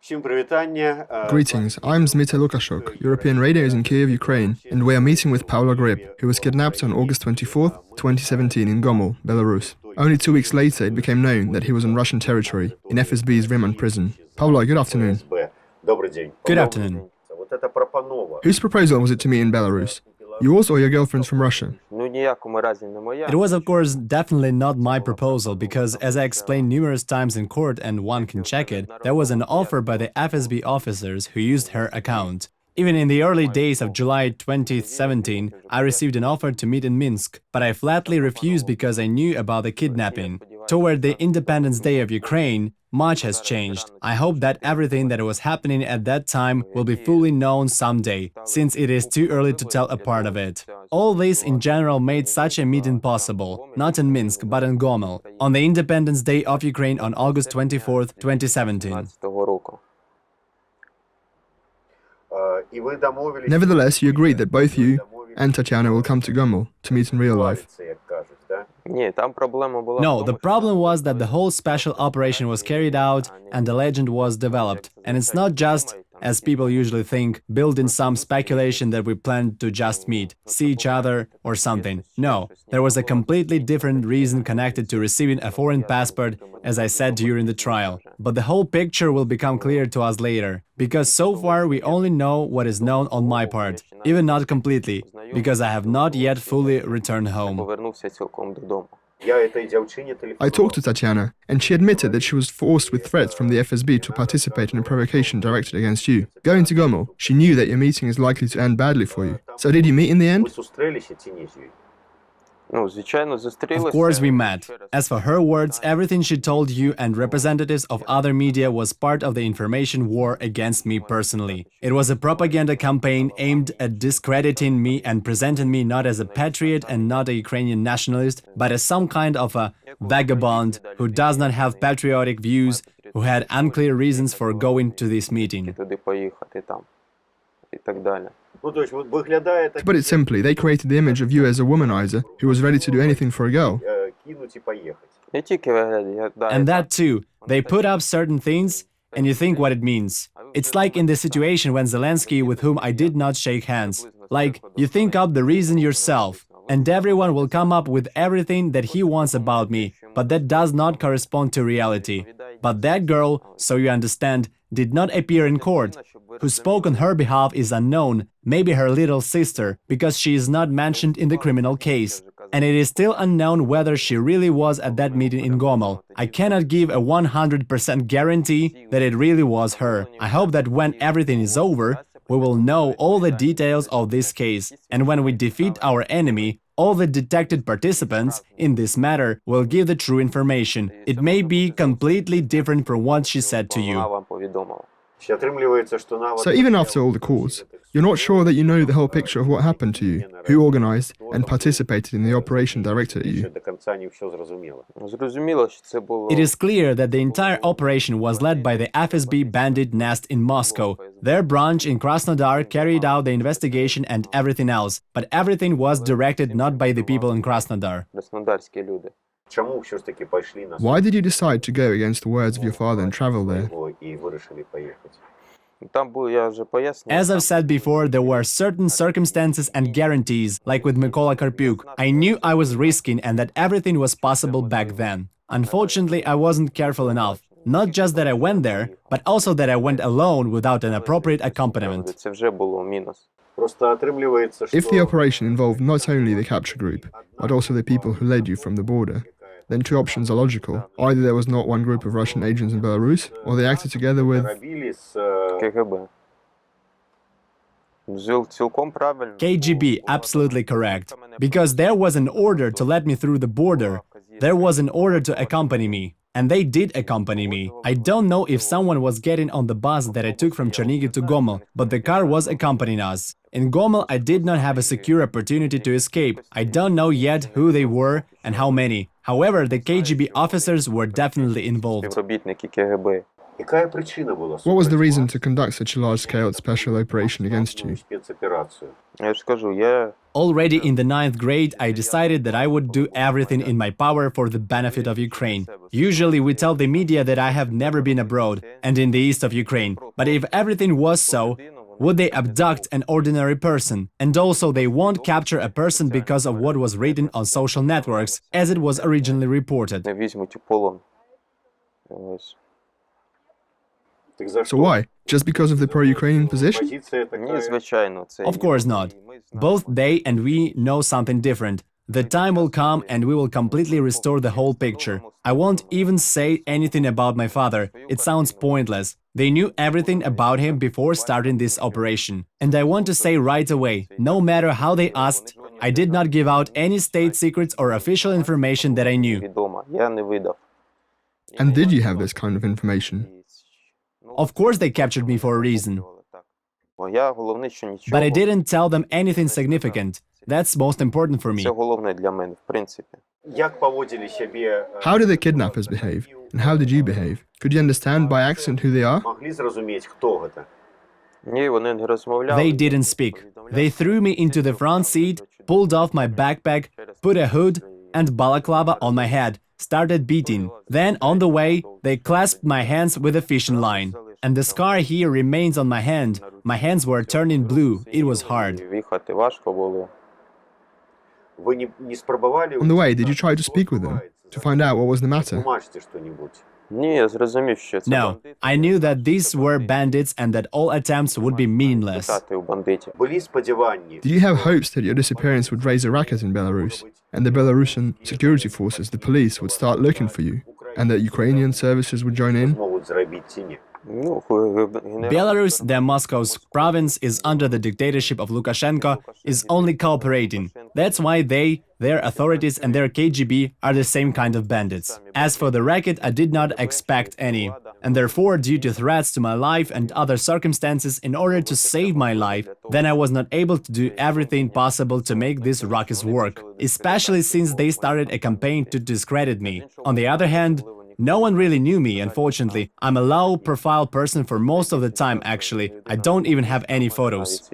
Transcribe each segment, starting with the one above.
Greetings, I'm Zmita Lukashuk, European Radio is in Kyiv, Ukraine, and we are meeting with Pavlo Gryb, who was kidnapped on August 24, 2017 in Gomel, Belarus. Only 2 weeks later it became known that he was on Russian territory, in FSB's Riman prison. Pavlo, good afternoon. Good afternoon. Whose proposal was it to meet in Belarus? Yours or your girlfriend's from Russia? It was, of course, definitely not my proposal because, as I explained numerous times in court and one can check it, there was an offer by the FSB officers who used her account. Even in the early days of July 2017, I received an offer to meet in Minsk, but I flatly refused because I knew about the kidnapping. Toward the Independence Day of Ukraine, much has changed. I hope that everything that was happening at that time will be fully known someday, since it is too early to tell a part of it. All this in general made such a meeting possible, not in Minsk, but in Gomel, on the Independence Day of Ukraine on August 24, 2017. Nevertheless, you agreed that both you and Tatiana will come to Gomel to meet in real life. No, the problem was that the whole special operation was carried out and the legend was developed. And it's not just, as people usually think, built in some speculation that we planned to just meet, see each other or something. No, there was a completely different reason connected to receiving a foreign passport, as I said during the trial. But the whole picture will become clear to us later, because so far we only know what is known on my part, even not completely, because I have not yet fully returned home. I talked to Tatiana, and she admitted that she was forced with threats from the FSB to participate in a provocation directed against you. Going to Gomel, she knew that your meeting is likely to end badly for you. So did you meet in the end? Of course we met. As for her words, everything she told you and representatives of other media was part of the information war against me personally. It was a propaganda campaign aimed at discrediting me and presenting me not as a patriot and not a Ukrainian nationalist, but as some kind of a vagabond who does not have patriotic views, who had unclear reasons for going to this meeting. To put it simply, they created the image of you as a womanizer who was ready to do anything for a girl. And that too, they put up certain things, and you think what it means. It's like in the situation when Zelensky, with whom I did not shake hands. Like, you think up the reason yourself, and everyone will come up with everything that he wants about me, but that does not correspond to reality. But that girl, so you understand, did not appear in court. Who spoke on her behalf is unknown, maybe her little sister, because she is not mentioned in the criminal case. And it is still unknown whether she really was at that meeting in Gomel. I cannot give a 100% guarantee that it really was her. I hope that when everything is over, we will know all the details of this case, and when we defeat our enemy, all the detected participants in this matter will give the true information. It may be completely different from what she said to you. So even after all the calls, you're not sure that you know the whole picture of what happened to you, who organized and participated in the operation directed at you. It is clear that the entire operation was led by the FSB bandit nest in Moscow. Their branch in Krasnodar carried out the investigation and everything else, but everything was directed not by the people in Krasnodar. Why did you decide to go against the words of your father and travel there? As I've said before, there were certain circumstances and guarantees, like with Mykola Karpyuk. I knew I was risking and that everything was possible back then. Unfortunately, I wasn't careful enough. Not just that I went there, but also that I went alone without an appropriate accompaniment. If the operation involved not only the capture group, but also the people who led you from the border, then two options are logical. Either there was not one group of Russian agents in Belarus, or they acted together with... KGB, absolutely correct. Because there was an order to let me through the border. There was an order to accompany me. And they did accompany me. I don't know if someone was getting on the bus that I took from Chernihiv to Gomel, but the car was accompanying us. In Gomel, I did not have a secure opportunity to escape. I don't know yet who they were and how many. However, the KGB officers were definitely involved. What was the reason to conduct such a large-scale special operation against you? Already in the 9th grade, I decided that I would do everything in my power for the benefit of Ukraine. Usually we tell the media that I have never been abroad and in the east of Ukraine. But if everything was so, would they abduct an ordinary person? And also they won't capture a person because of what was written on social networks, as it was originally reported. So why? Just because of the pro-Ukrainian position? Of course not. Both they and we know something different. The time will come and we will completely restore the whole picture. I won't even say anything about my father. It sounds pointless. They knew everything about him before starting this operation. And I want to say right away, no matter how they asked, I did not give out any state secrets or official information that I knew. And did you have this kind of information? Of course they captured me for a reason. But I didn't tell them anything significant. That's most important for me. How did the kidnappers behave? And how did you behave? Could you understand by accent who they are? They didn't speak. They threw me into the front seat, pulled off my backpack, put a hood and balaclava on my head, started beating. Then, on the way, they clasped my hands with a fishing line. And the scar here remains on my hand. My hands were turning blue. It was hard. On the way, did you try to speak with them? To find out what was the matter? No, I knew that these were bandits and that all attempts would be meaningless. Did you have hopes that your disappearance would raise a racket in Belarus, and the Belarusian security forces, the police, would start looking for you, and that Ukrainian services would join in? Belarus, the Moscow's province, is under the dictatorship of Lukashenko, is only cooperating. That's why their authorities and their KGB are the same kind of bandits. As for the racket, I did not expect any. And therefore, due to threats to my life and other circumstances, in order to save my life, then I was not able to do everything possible to make this ruckus work, especially since they started a campaign to discredit me. On the other hand, no one really knew me, unfortunately. I'm a low-profile person for most of the time, actually. I don't even have any photos.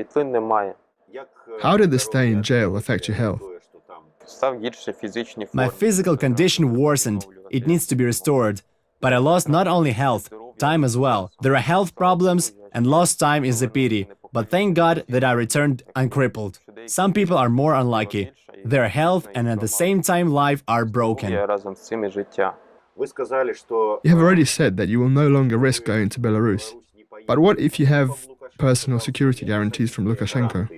How did the stay in jail affect your health? My physical condition worsened. It needs to be restored. But I lost not only health, time as well. There are health problems, and lost time is a pity. But thank God that I returned uncrippled. Some people are more unlucky. Their health and at the same time life are broken. You have already said that you will no longer risk going to Belarus. But what if you have personal security guarantees from Lukashenko?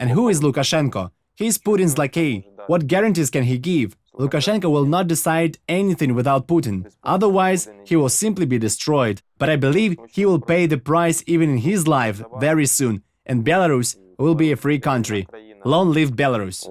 And who is Lukashenko? He's Putin's lackey. What guarantees can he give? Lukashenko will not decide anything without Putin. Otherwise, he will simply be destroyed. But I believe he will pay the price even in his life very soon. And Belarus will be a free country. Long live Belarus!